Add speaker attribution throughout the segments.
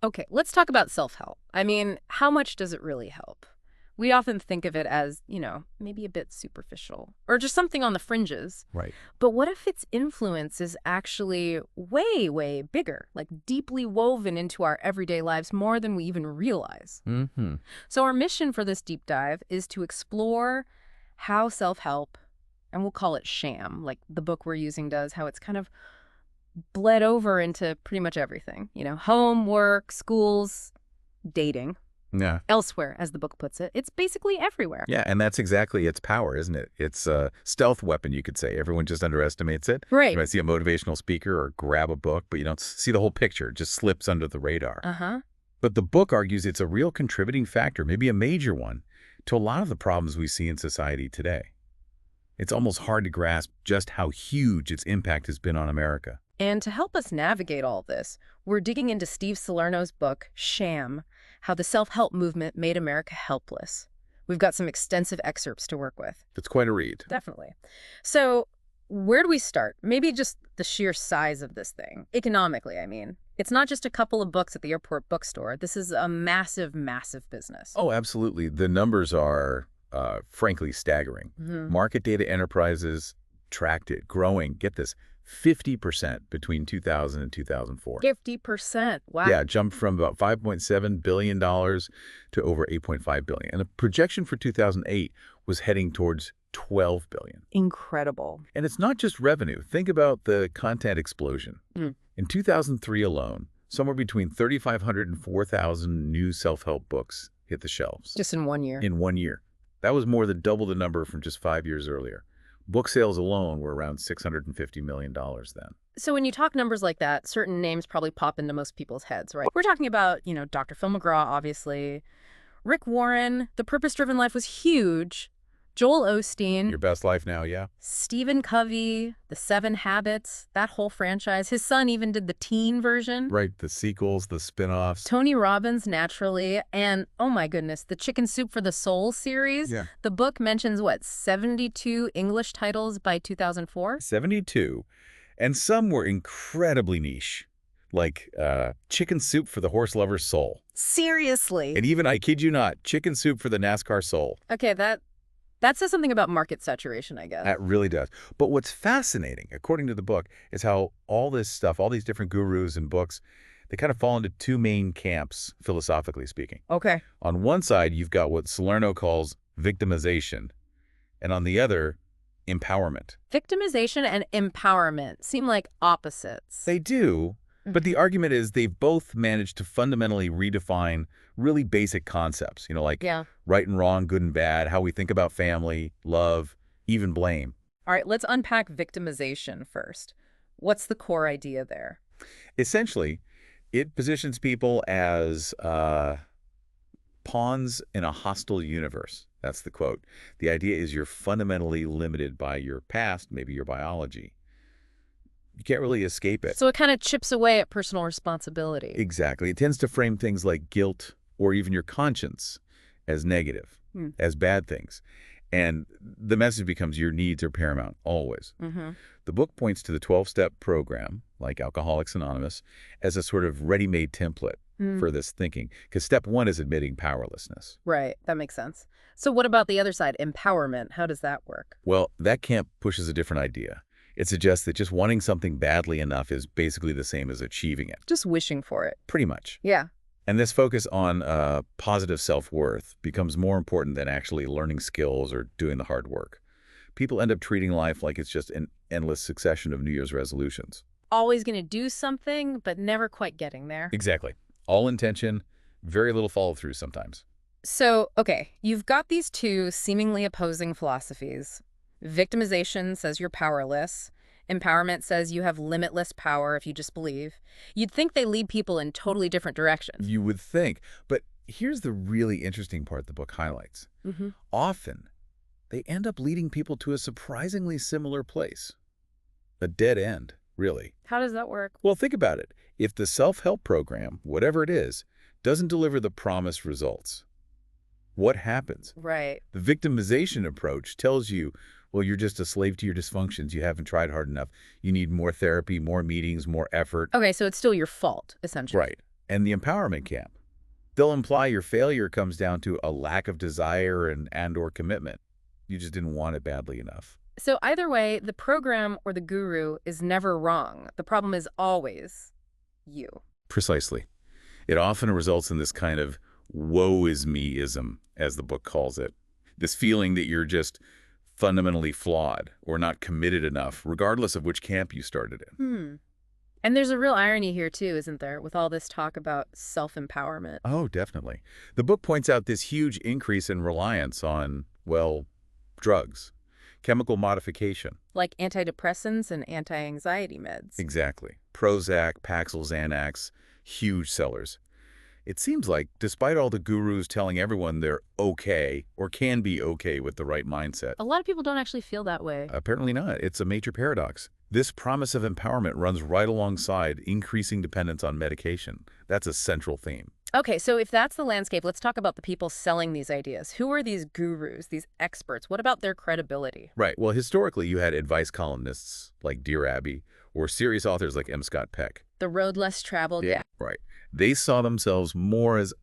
Speaker 1: Okay, let's talk about self-help. I mean, how much does it really help? We often think of it as, maybe a bit superficial or just something on the fringes.
Speaker 2: Right.
Speaker 1: But what if its influence is actually way, way bigger, like deeply woven into our everyday lives more than we even realize?
Speaker 2: Mm-hmm.
Speaker 1: So our mission for this deep dive is to explore how self-help, and we'll call it Sham, like the book we're using does, how it's kind of bled over into pretty much everything. Home, work, schools, dating.
Speaker 2: Yeah.
Speaker 1: Elsewhere, as the book puts it. It's basically everywhere.
Speaker 2: Yeah, and that's exactly its power, isn't it? It's a stealth weapon, you could say. Everyone just underestimates it.
Speaker 1: Right.
Speaker 2: You might see a motivational speaker or grab a book, but you don't see the whole picture. It just slips under the radar.
Speaker 1: Uh-huh.
Speaker 2: But the book argues it's a real contributing factor, maybe a major one, to a lot of the problems we see in society today. It's almost hard to grasp just how huge its impact has been on America.
Speaker 1: And to help us navigate all this, we're digging into Steve Salerno's book, Sham, How the Self-Help Movement Made America Helpless. We've got some extensive excerpts to work with.
Speaker 2: It's quite a read.
Speaker 1: Definitely. So where do we start? Maybe just the sheer size of this thing. Economically, I mean. It's not just a couple of books at the airport bookstore. This is a massive, massive business.
Speaker 2: Oh, absolutely. The numbers are, frankly, staggering.
Speaker 1: Mm-hmm.
Speaker 2: Market data enterprises tracked it, growing, get this, 50% between 2000 and 2004.
Speaker 1: 50%. Wow.
Speaker 2: Yeah, jumped from about $5.7 billion to over $8.5 billion. And the projection for 2008 was heading towards $12 billion.
Speaker 1: Incredible.
Speaker 2: And it's not just revenue. Think about the content explosion.
Speaker 1: Mm.
Speaker 2: In 2003 alone, somewhere between 3,500 and 4,000 new self-help books hit the shelves.
Speaker 1: Just in 1 year.
Speaker 2: In 1 year. That was more than double the number from just 5 years earlier. Book sales alone were around $650 million then.
Speaker 1: So when you talk numbers like that, certain names probably pop into most people's heads, right? We're talking about, Dr. Phil McGraw, obviously. Rick Warren, The Purpose-Driven Life was huge. Joel Osteen.
Speaker 2: Your Best Life Now, yeah?
Speaker 1: Stephen Covey, The 7 Habits, that whole franchise. His son even did the teen version.
Speaker 2: Right, the sequels, the spin-offs.
Speaker 1: Tony Robbins, naturally. And, oh my goodness, the Chicken Soup for the Soul series.
Speaker 2: Yeah.
Speaker 1: The book mentions, 72 English titles by 2004?
Speaker 2: 72. And some were incredibly niche, like Chicken Soup for the Horse Lover's Soul.
Speaker 1: Seriously?
Speaker 2: And even, I kid you not, Chicken Soup for the NASCAR Soul.
Speaker 1: Okay, that says something about market saturation, I guess.
Speaker 2: That really does. But what's fascinating, according to the book, is how all this stuff, all these different gurus and books, they kind of fall into two main camps, philosophically speaking.
Speaker 1: Okay.
Speaker 2: On one side, you've got what Salerno calls victimization, and on the other, empowerment.
Speaker 1: Victimization and empowerment seem like opposites.
Speaker 2: They do, but the argument is they've both managed to fundamentally redefine really basic concepts, like right and wrong, good and bad, how we think about family, love, even blame.
Speaker 1: All right, let's unpack victimization first. What's the core idea there?
Speaker 2: Essentially, it positions people as pawns in a hostile universe. That's the quote. The idea is you're fundamentally limited by your past, maybe your biology. You can't really escape it.
Speaker 1: So it kind of chips away at personal responsibility.
Speaker 2: Exactly. It tends to frame things like guilt or even your conscience as negative, as bad things. And the message becomes your needs are paramount, always.
Speaker 1: Mm-hmm.
Speaker 2: The book points to the 12-step program, like Alcoholics Anonymous, as a sort of ready-made template for this thinking. Because step one is admitting powerlessness.
Speaker 1: Right. That makes sense. So what about the other side, empowerment? How does that work?
Speaker 2: Well, that camp pushes a different idea. It suggests that just wanting something badly enough is basically the same as achieving it.
Speaker 1: Just wishing for it.
Speaker 2: Pretty much.
Speaker 1: Yeah.
Speaker 2: And this focus on positive self-worth becomes more important than actually learning skills or doing the hard work. People end up treating life like it's just an endless succession of New Year's resolutions.
Speaker 1: Always going to do something, but never quite getting there.
Speaker 2: Exactly. All intention, very little follow-through sometimes.
Speaker 1: So, okay, you've got these two seemingly opposing philosophies. Victimization says you're powerless. Empowerment says you have limitless power if you just believe. You'd think they lead people in totally different directions.
Speaker 2: You would think. But here's the really interesting part the book highlights. Often, they end up leading people to a surprisingly similar place. A dead end, really.
Speaker 1: How does that work?
Speaker 2: Well, think about it. If the self-help program, whatever it is, doesn't deliver the promised results, what happens?
Speaker 1: Right.
Speaker 2: The victimization approach tells you, well, you're just a slave to your dysfunctions. You haven't tried hard enough. You need more therapy, more meetings, more effort.
Speaker 1: Okay, so it's still your fault, essentially.
Speaker 2: Right. And the empowerment camp. They'll imply your failure comes down to a lack of desire and or commitment. You just didn't want it badly enough.
Speaker 1: So either way, the program or the guru is never wrong. The problem is always you.
Speaker 2: Precisely. It often results in this kind of woe is me-ism, as the book calls it. This feeling that you're just fundamentally flawed or not committed enough, regardless of which camp you started in.
Speaker 1: And there's a real irony here too, isn't there, with all this talk about self-empowerment.
Speaker 2: Oh, definitely. The book points out this huge increase in reliance on, well, drugs, chemical modification.
Speaker 1: Like antidepressants and anti-anxiety meds.
Speaker 2: Exactly. Prozac, Paxil, Xanax, huge sellers. It seems like, despite all the gurus telling everyone they're okay or can be okay with the right mindset,
Speaker 1: A lot of people don't actually feel that way.
Speaker 2: apparently not. It's a major paradox. This promise of empowerment runs right alongside increasing dependence on medication. That's a central theme.
Speaker 1: Okay, so if that's the landscape, let's talk about the people selling these ideas. Who are these gurus, these experts? What about their credibility?
Speaker 2: Right. Well, historically, you had advice columnists like Dear Abby or serious authors like M. Scott Peck.
Speaker 1: The road less traveled, yeah.
Speaker 2: Right. They saw themselves more as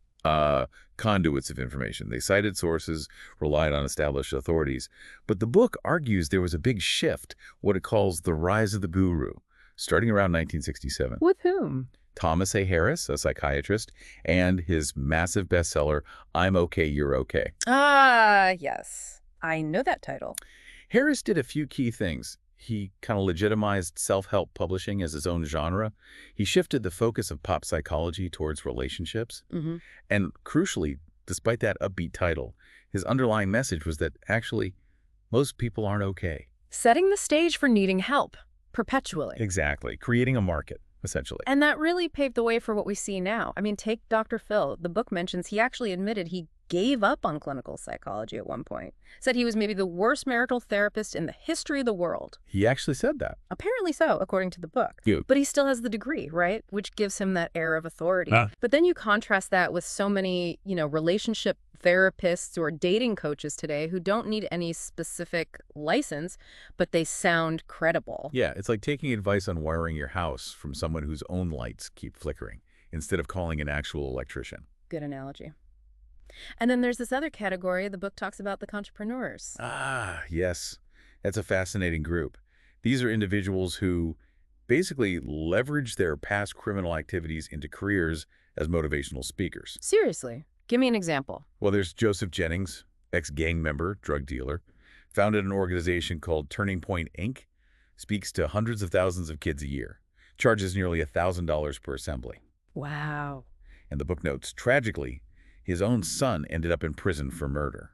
Speaker 2: conduits of information. They cited sources, relied on established authorities. But the book argues there was a big shift, what it calls the rise of the guru, starting around 1967.
Speaker 1: With whom?
Speaker 2: Thomas A. Harris, a psychiatrist, and his massive bestseller, I'm Okay, You're Okay.
Speaker 1: Ah, yes. I know that title.
Speaker 2: Harris did a few key things. He kind of legitimized self-help publishing as his own genre. He shifted the focus of pop psychology towards relationships. And crucially, despite that upbeat title, his underlying message was that actually most people aren't okay.
Speaker 1: Setting the stage for needing help, perpetually.
Speaker 2: Exactly. Creating a market, essentially.
Speaker 1: And that really paved the way for what we see now. I mean, take Dr. Phil. The book mentions he actually admitted he gave up on clinical psychology at one point. Said he was maybe the worst marital therapist in the history of the world.
Speaker 2: He actually said that.
Speaker 1: Apparently so, according to the book.
Speaker 2: Yeah.
Speaker 1: But he still has the degree, right? Which gives him that air of authority.
Speaker 2: Huh.
Speaker 1: But then you contrast that with so many, relationship therapists or dating coaches today who don't need any specific license, but they sound credible.
Speaker 2: Yeah, it's like taking advice on wiring your house from someone whose own lights keep flickering, instead of calling an actual electrician.
Speaker 1: Good analogy. And then there's this other category. The book talks about the entrepreneurs.
Speaker 2: Ah, yes. That's a fascinating group. These are individuals who basically leverage their past criminal activities into careers as motivational speakers.
Speaker 1: Seriously, give me an example.
Speaker 2: Well, there's Joseph Jennings, ex-gang member, drug dealer, founded an organization called Turning Point, Inc., speaks to hundreds of thousands of kids a year, charges nearly $1,000 per assembly.
Speaker 1: Wow.
Speaker 2: And the book notes, tragically, his own son ended up in prison for murder.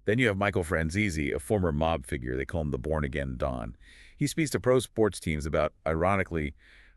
Speaker 2: Then you have Michael Franzese, a former mob figure. They call him the born-again Don. He speaks to pro sports teams about, ironically,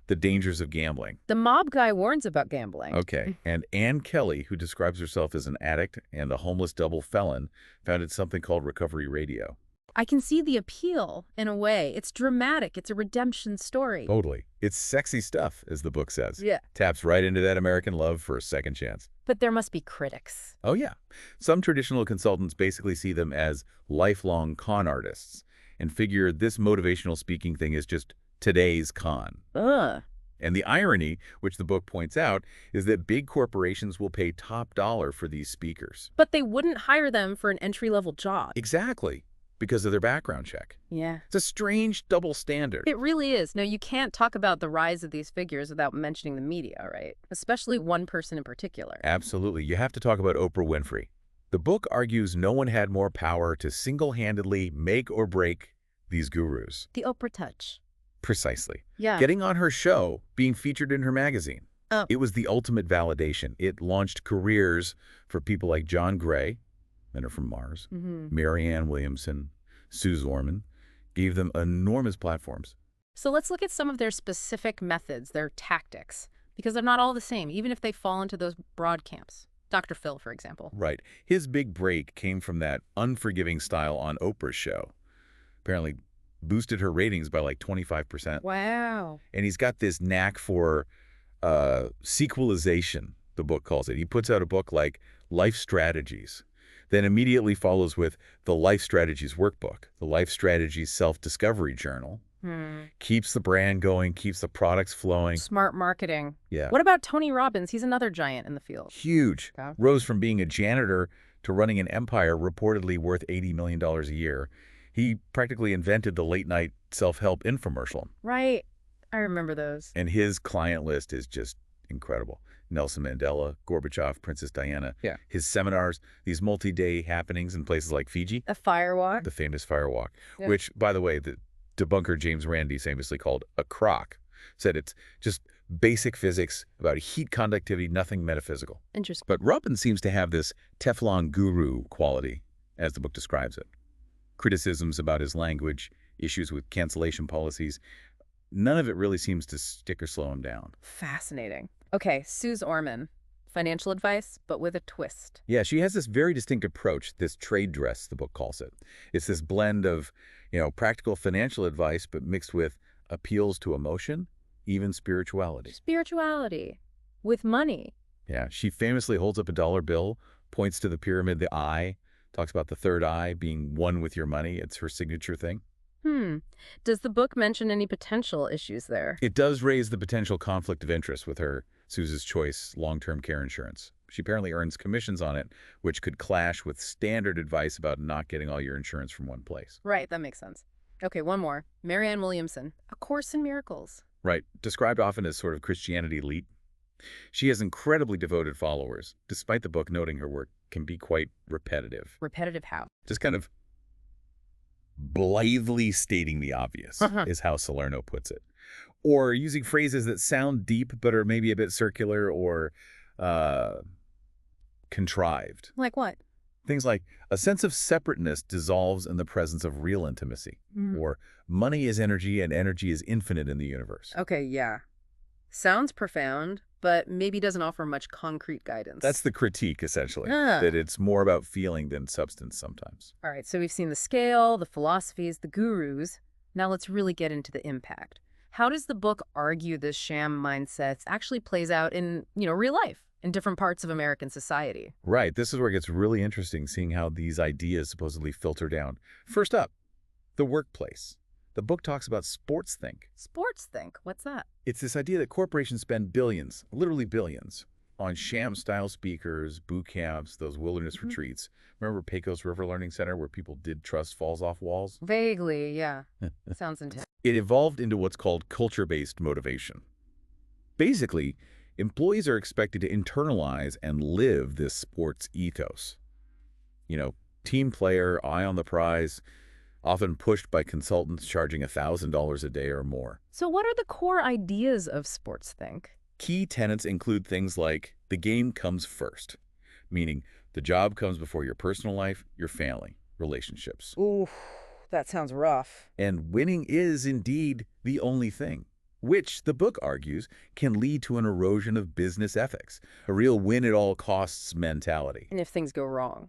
Speaker 2: the dangers of gambling.
Speaker 1: The mob guy warns about gambling.
Speaker 2: Okay. And Ann Kelly, who describes herself as an addict and a homeless double felon, founded something called Recovery Radio.
Speaker 1: I can see the appeal in a way. It's dramatic. It's a redemption story.
Speaker 2: Totally. It's sexy stuff, as the book says.
Speaker 1: Yeah.
Speaker 2: Taps right into that American love for a second chance.
Speaker 1: But there must be critics.
Speaker 2: Oh, yeah. Some traditional consultants basically see them as lifelong con artists and figure this motivational speaking thing is just today's con.
Speaker 1: Ugh.
Speaker 2: And the irony, which the book points out, is that big corporations will pay top dollar for these speakers.
Speaker 1: But they wouldn't hire them for an entry-level job.
Speaker 2: Exactly. Because of their background check.
Speaker 1: Yeah.
Speaker 2: It's a strange double standard.
Speaker 1: It really is. Now, you can't talk about the rise of these figures without mentioning the media, right? Especially one person in particular.
Speaker 2: Absolutely. You have to talk about Oprah Winfrey. The book argues no one had more power to single-handedly make or break these gurus.
Speaker 1: The Oprah touch.
Speaker 2: Precisely.
Speaker 1: Yeah.
Speaker 2: Getting on her show, being featured in her magazine.
Speaker 1: Oh.
Speaker 2: It was the ultimate validation. It launched careers for people like John Gray, men are from Mars, Marianne Williamson, Sue Zorman, gave them enormous platforms.
Speaker 1: So let's look at some of their specific methods, their tactics, because they're not all the same, even if they fall into those broad camps. Dr. Phil, for example.
Speaker 2: Right. His big break came from that unforgiving style on Oprah's show. Apparently boosted her ratings by like 25%.
Speaker 1: Wow.
Speaker 2: And he's got this knack for sequelization, the book calls it. He puts out a book like Life Strategies, then immediately follows with the Life Strategies Workbook, the Life Strategies Self-Discovery Journal,
Speaker 1: Hmm.
Speaker 2: Keeps the brand going, keeps the products flowing.
Speaker 1: Smart marketing.
Speaker 2: Yeah.
Speaker 1: What about Tony Robbins? He's another giant in the field.
Speaker 2: Huge.
Speaker 1: Okay.
Speaker 2: Rose from being a janitor to running an empire reportedly worth $80 million a year. He practically invented the late-night self-help infomercial,
Speaker 1: Right. I remember those.
Speaker 2: and his client list is just incredible. Nelson Mandela, Gorbachev, Princess Diana.
Speaker 1: Yeah.
Speaker 2: His seminars, these multi-day happenings in places like Fiji,
Speaker 1: A firewalk.
Speaker 2: the famous firewalk,
Speaker 1: Yeah.
Speaker 2: which, by the way, the debunker James Randi famously called a crock, said it's just basic physics about heat conductivity, nothing metaphysical.
Speaker 1: Interesting.
Speaker 2: But Robbins seems to have this Teflon guru quality, as the book describes it. Criticisms about his language, issues with cancellation policies, none of it really seems to stick or slow him down.
Speaker 1: Fascinating. Okay, Suze Orman. Financial advice, but with a twist.
Speaker 2: Yeah, she has this very distinct approach, this trade dress, the book calls it. It's this blend of, practical financial advice, but mixed with appeals to emotion, even spirituality.
Speaker 1: Spirituality. With money.
Speaker 2: Yeah, she famously holds up a dollar bill, points to the pyramid, the eye, talks about the third eye being one with your money. It's her signature thing.
Speaker 1: Does the book mention any potential issues there?
Speaker 2: It does raise the potential conflict of interest with her Suze's Choice long-term care insurance. She apparently earns commissions on it, which could clash with standard advice about not getting all your insurance from one place.
Speaker 1: Right, that makes sense. Okay, one more. Marianne Williamson. A Course in Miracles.
Speaker 2: Right, described often as sort of Christianity elite. She has incredibly devoted followers, despite the book noting her work can be quite repetitive.
Speaker 1: Repetitive how?
Speaker 2: Just kind of blithely stating the obvious is how Salerno puts it. Or using phrases that sound deep but are maybe a bit circular or contrived.
Speaker 1: Like what?
Speaker 2: Things like, a sense of separateness dissolves in the presence of real intimacy. Or, money is energy and energy is infinite in the universe.
Speaker 1: Okay, yeah. Sounds profound, but maybe doesn't offer much concrete guidance.
Speaker 2: That's the critique, essentially,
Speaker 1: Ah.
Speaker 2: that it's more about feeling than substance sometimes.
Speaker 1: All right, so we've seen the scale, the philosophies, the gurus. Now let's really get into the impact. How does the book argue this sham mindset actually plays out in, real life, in different parts of American society?
Speaker 2: Right, this is where it gets really interesting, seeing how these ideas supposedly filter down. First up, the workplace. The book talks about sports think.
Speaker 1: Sports think. What's that?
Speaker 2: It's this idea that corporations spend billions, literally billions, on sham-style speakers, boot camps, those wilderness retreats. Remember Pecos River Learning Center where people did trust falls off walls?
Speaker 1: Vaguely, yeah. Sounds intense.
Speaker 2: It evolved into what's called culture-based motivation. Basically, employees are expected to internalize and live this sports ethos. Team player, eye on the prize, often pushed by consultants charging $1,000 a day or more.
Speaker 1: So what are the core ideas of sports think?
Speaker 2: Key tenets include things like the game comes first, meaning the job comes before your personal life, your family, relationships.
Speaker 1: Ooh, that sounds rough.
Speaker 2: And winning is indeed the only thing, which the book argues can lead to an erosion of business ethics, a real win-at-all-costs mentality.
Speaker 1: And if things go wrong?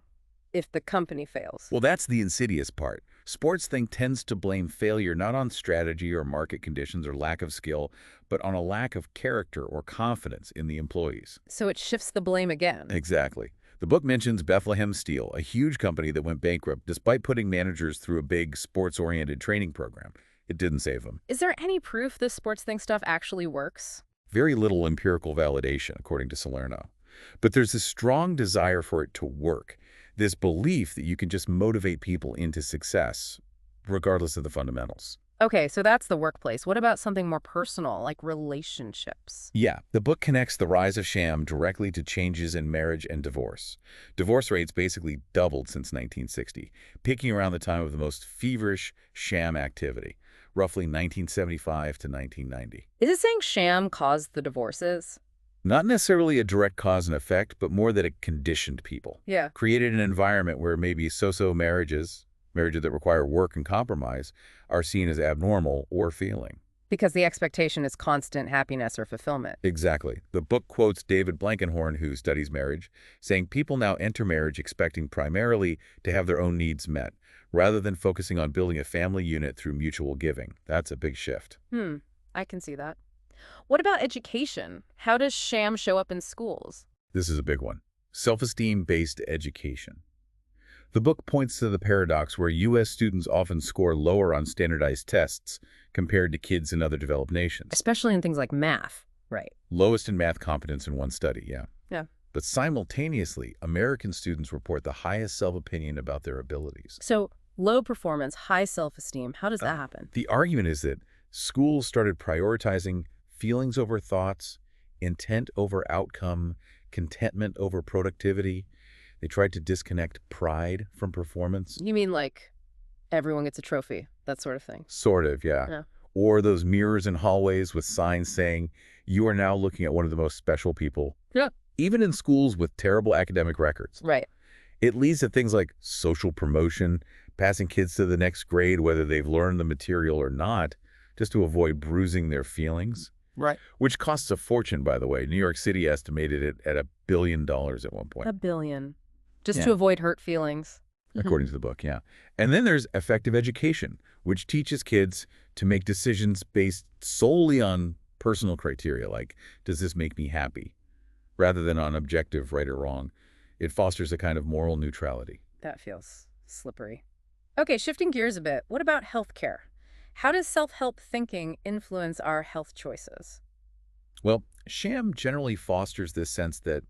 Speaker 1: If the company fails?
Speaker 2: Well, that's the insidious part. Sports think tends to blame failure not on strategy or market conditions or lack of skill, but on a lack of character or confidence in the employees.
Speaker 1: So it shifts the blame again.
Speaker 2: Exactly. The book mentions Bethlehem Steel, a huge company that went bankrupt despite putting managers through a big sports-oriented training program. It didn't save them.
Speaker 1: Is there any proof this sports think stuff actually works?
Speaker 2: Very little empirical validation, according to Salerno. But there's a strong desire for it to work. This belief that you can just motivate people into success, regardless of the fundamentals.
Speaker 1: Okay, so that's the workplace. What about something more personal, like relationships?
Speaker 2: Yeah, the book connects the rise of sham directly to changes in marriage and divorce. Divorce rates basically doubled since 1960, peaking around the time of the most feverish sham activity, roughly 1975 to 1990.
Speaker 1: Is it saying sham caused the divorces?
Speaker 2: Not necessarily a direct cause and effect, but more that it conditioned people.
Speaker 1: Yeah.
Speaker 2: Created an environment where maybe so-so marriages that require work and compromise, are seen as abnormal or failing.
Speaker 1: Because the expectation is constant happiness or fulfillment.
Speaker 2: Exactly. The book quotes David Blankenhorn, who studies marriage, saying people now enter marriage expecting primarily to have their own needs met, rather than focusing on building a family unit through mutual giving. That's a big shift.
Speaker 1: I can see that. What about education? How does sham show up in schools?
Speaker 2: This is a big one. Self-esteem-based education. The book points to the paradox where U.S. students often score lower on standardized tests compared to kids in other developed nations.
Speaker 1: Especially in things like math. Right.
Speaker 2: Lowest in math competence in one study, yeah.
Speaker 1: Yeah.
Speaker 2: But simultaneously, American students report the highest self-opinion about their abilities.
Speaker 1: So low performance, high self-esteem, how does that happen?
Speaker 2: The argument is that schools started prioritizing feelings over thoughts, intent over outcome, contentment over productivity. They tried to disconnect pride from performance.
Speaker 1: You mean like everyone gets a trophy, that sort of thing?
Speaker 2: Sort of, yeah.
Speaker 1: Yeah.
Speaker 2: Or those mirrors in hallways with signs saying, you are now looking at one of the most special people.
Speaker 1: Yeah.
Speaker 2: Even in schools with terrible academic records.
Speaker 1: Right.
Speaker 2: It leads to things like social promotion, passing kids to the next grade whether they've learned the material or not, just to avoid bruising their feelings.
Speaker 1: Right.
Speaker 2: Which costs a fortune, by the way. New York City estimated it at $1 billion at one point.
Speaker 1: $1 billion. Just
Speaker 2: Yeah.
Speaker 1: to avoid hurt feelings.
Speaker 2: According to the book, yeah. And then there's effective education, which teaches kids to make decisions based solely on personal criteria, like, does this make me happy? Rather than on objective right or wrong. It fosters a kind of moral neutrality.
Speaker 1: That feels slippery. Okay, shifting gears a bit. What about healthcare? How does self-help thinking influence our health choices?
Speaker 2: Well, Sham generally fosters this sense that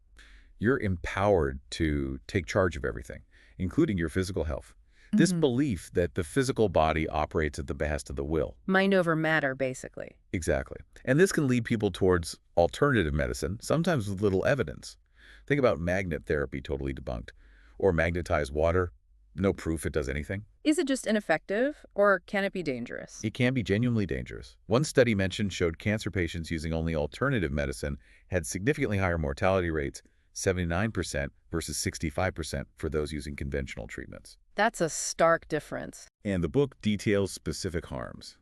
Speaker 2: you're empowered to take charge of everything, including your physical health. This belief that the physical body operates at the behest of the will.
Speaker 1: Mind over matter, basically.
Speaker 2: Exactly. And this can lead people towards alternative medicine, sometimes with little evidence. Think about magnet therapy, totally debunked. Or magnetized water, no proof it does anything.
Speaker 1: Is it just ineffective, or can it be dangerous?
Speaker 2: It can be genuinely dangerous. One study mentioned showed cancer patients using only alternative medicine had significantly higher mortality rates, 79% versus 65% for those using conventional treatments.
Speaker 1: That's a stark difference.
Speaker 2: And the book details specific harms.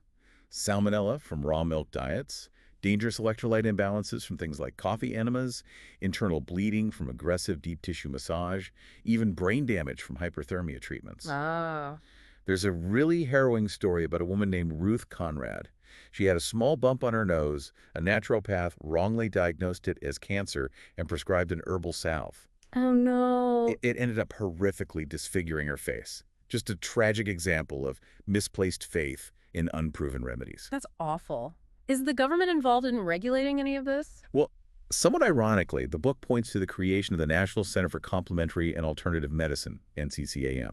Speaker 2: Salmonella from raw milk diets, dangerous electrolyte imbalances from things like coffee enemas, internal bleeding from aggressive deep tissue massage, even brain damage from hyperthermia treatments.
Speaker 1: Oh.
Speaker 2: There's a really harrowing story about a woman named Ruth Conrad. She had a small bump on her nose. A naturopath wrongly diagnosed it as cancer and prescribed an herbal salve.
Speaker 1: Oh, no.
Speaker 2: It ended up horrifically disfiguring her face. Just a tragic example of misplaced faith in unproven remedies.
Speaker 1: That's awful. Is the government involved in regulating any of this?
Speaker 2: Well, somewhat ironically, the book points to the creation of the National Center for Complementary and Alternative Medicine, NCCAM.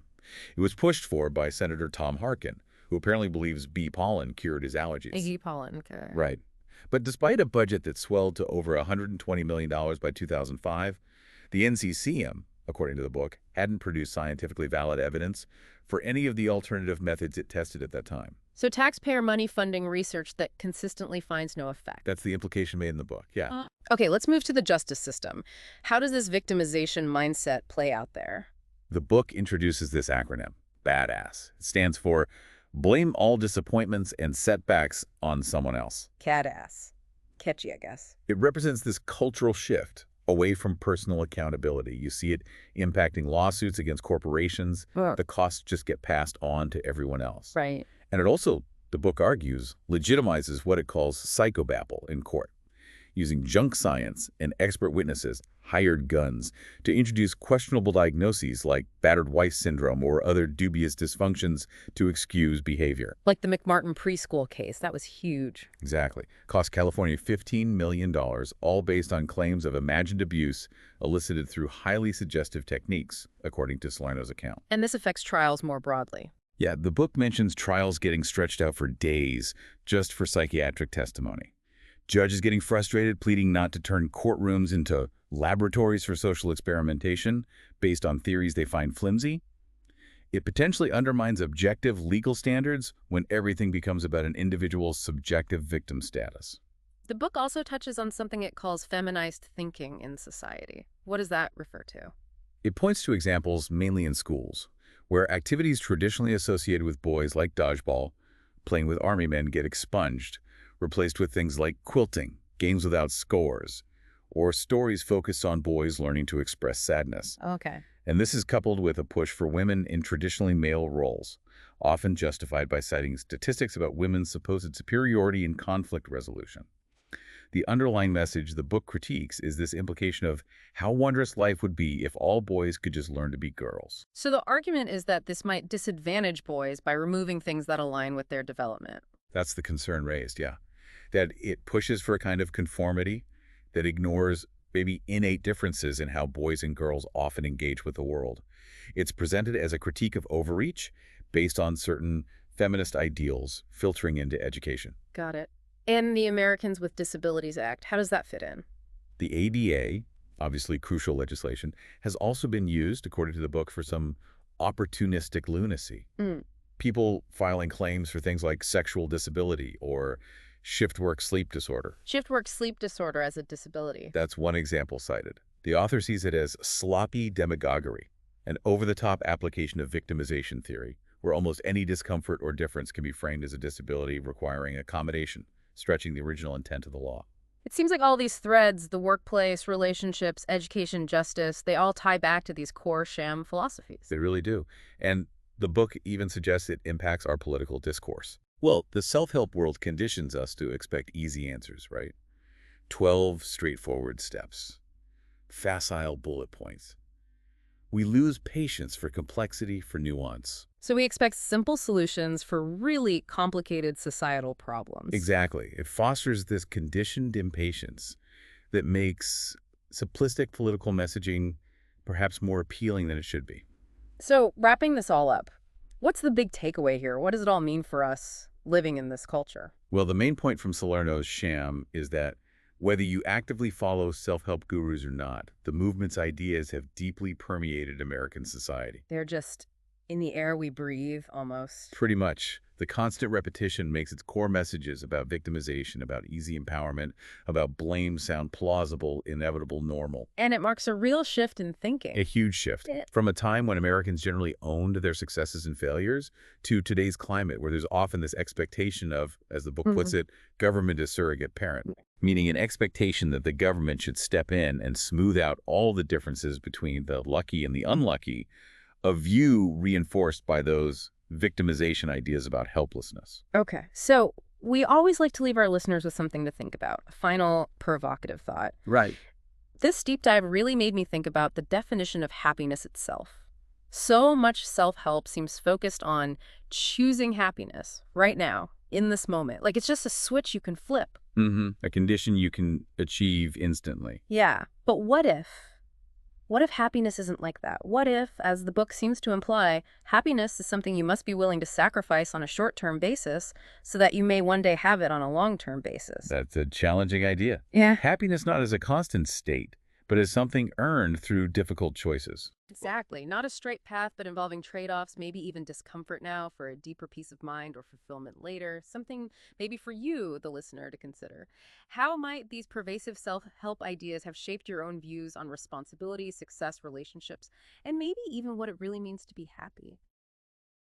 Speaker 2: It was pushed for by Senator Tom Harkin, who apparently believes bee pollen cured his allergies.
Speaker 1: Bee pollen, okay.
Speaker 2: Right. But despite a budget that swelled to over $120 million by 2005, the NCCM, according to the book, hadn't produced scientifically valid evidence for any of the alternative methods it tested at that time.
Speaker 1: So taxpayer money funding research that consistently finds no effect.
Speaker 2: That's the implication made in the book, yeah.
Speaker 1: Okay, let's move to the justice system. How does this victimization mindset play out there?
Speaker 2: The book introduces this acronym, BADASS. It stands for Blame All Disappointments and Setbacks on Someone Else.
Speaker 1: Cat ass. Catchy, I guess.
Speaker 2: It represents this cultural shift away from personal accountability. You see it impacting lawsuits against corporations. The costs just get passed on to everyone else.
Speaker 1: Right.
Speaker 2: And it also, the book argues, legitimizes what it calls psychobabble in court, using junk science and expert witnesses, hired guns, to introduce questionable diagnoses like battered wife syndrome or other dubious dysfunctions to excuse behavior.
Speaker 1: Like the McMartin preschool case. That was huge.
Speaker 2: Exactly. Cost California $15 million, all based on claims of imagined abuse elicited through highly suggestive techniques, according to Salerno's account.
Speaker 1: And this affects trials more broadly.
Speaker 2: Yeah, the book mentions trials getting stretched out for days just for psychiatric testimony. Judges getting frustrated, pleading not to turn courtrooms into laboratories for social experimentation based on theories they find flimsy. It potentially undermines objective legal standards when everything becomes about an individual's subjective victim status.
Speaker 1: The book also touches on something it calls feminized thinking in society. What does that refer to?
Speaker 2: It points to examples mainly in schools, where activities traditionally associated with boys like dodgeball, playing with army men get expunged, replaced with things like quilting, games without scores, or stories focused on boys learning to express sadness.
Speaker 1: Okay.
Speaker 2: And this is coupled with a push for women in traditionally male roles, often justified by citing statistics about women's supposed superiority in conflict resolution. The underlying message the book critiques is this implication of how wondrous life would be if all boys could just learn to be girls.
Speaker 1: So the argument is that this might disadvantage boys by removing things that align with their development.
Speaker 2: That's the concern raised, yeah. That it pushes for a kind of conformity that ignores maybe innate differences in how boys and girls often engage with the world. It's presented as a critique of overreach based on certain feminist ideals filtering into education.
Speaker 1: Got it. And the Americans with Disabilities Act, how does that fit in?
Speaker 2: The ADA, obviously crucial legislation, has also been used, according to the book, for some opportunistic lunacy.
Speaker 1: Mm.
Speaker 2: People filing claims for things like sexual disability or shift work sleep disorder.
Speaker 1: Shift work sleep disorder as a disability.
Speaker 2: That's one example cited. The author sees it as sloppy demagoguery, an over-the-top application of victimization theory, where almost any discomfort or difference can be framed as a disability requiring accommodation, stretching the original intent of the law.
Speaker 1: It seems like all these threads, the workplace, relationships, education, justice, they all tie back to these core sham philosophies.
Speaker 2: They really do. And the book even suggests it impacts our political discourse. Well, the self-help world conditions us to expect easy answers, right? 12 straightforward steps. Facile bullet points. We lose patience for complexity, for nuance.
Speaker 1: So we expect simple solutions for really complicated societal problems.
Speaker 2: Exactly. It fosters this conditioned impatience that makes simplistic political messaging perhaps more appealing than it should be.
Speaker 1: So wrapping this all up, what's the big takeaway here? What does it all mean for us living in this culture?
Speaker 2: Well, the main point from Salerno's Sham is that whether you actively follow self-help gurus or not, the movement's ideas have deeply permeated American society.
Speaker 1: They're just in the air we breathe, almost.
Speaker 2: Pretty much. The constant repetition makes its core messages about victimization, about easy empowerment, about blame sound plausible, inevitable, normal.
Speaker 1: And it marks a real shift in thinking.
Speaker 2: A huge shift. From a time when Americans generally owned their successes and failures to today's climate where there's often this expectation of, as the book puts it, government as surrogate parent, meaning an expectation that the government should step in and smooth out all the differences between the lucky and the unlucky, a view reinforced by those victimization ideas about helplessness.
Speaker 1: Okay, so we always like to leave our listeners with something to think about, a final provocative thought.
Speaker 2: Right.
Speaker 1: This deep dive really made me think about the definition of happiness itself. So much self-help seems focused on choosing happiness right now, in this moment. Like it's just a switch you can flip.
Speaker 2: A condition you can achieve instantly.
Speaker 1: Yeah, but what if? What if happiness isn't like that? What if, as the book seems to imply, happiness is something you must be willing to sacrifice on a short-term basis so that you may one day have it on a long-term basis?
Speaker 2: That's a challenging idea.
Speaker 1: Yeah.
Speaker 2: Happiness not as a constant state, but as something earned through difficult choices.
Speaker 1: Exactly. Not a straight path, but involving trade-offs, maybe even discomfort now for a deeper peace of mind or fulfillment later. Something maybe for you, the listener, to consider. How might these pervasive self-help ideas have shaped your own views on responsibility, success, relationships, and maybe even what it really means to be happy?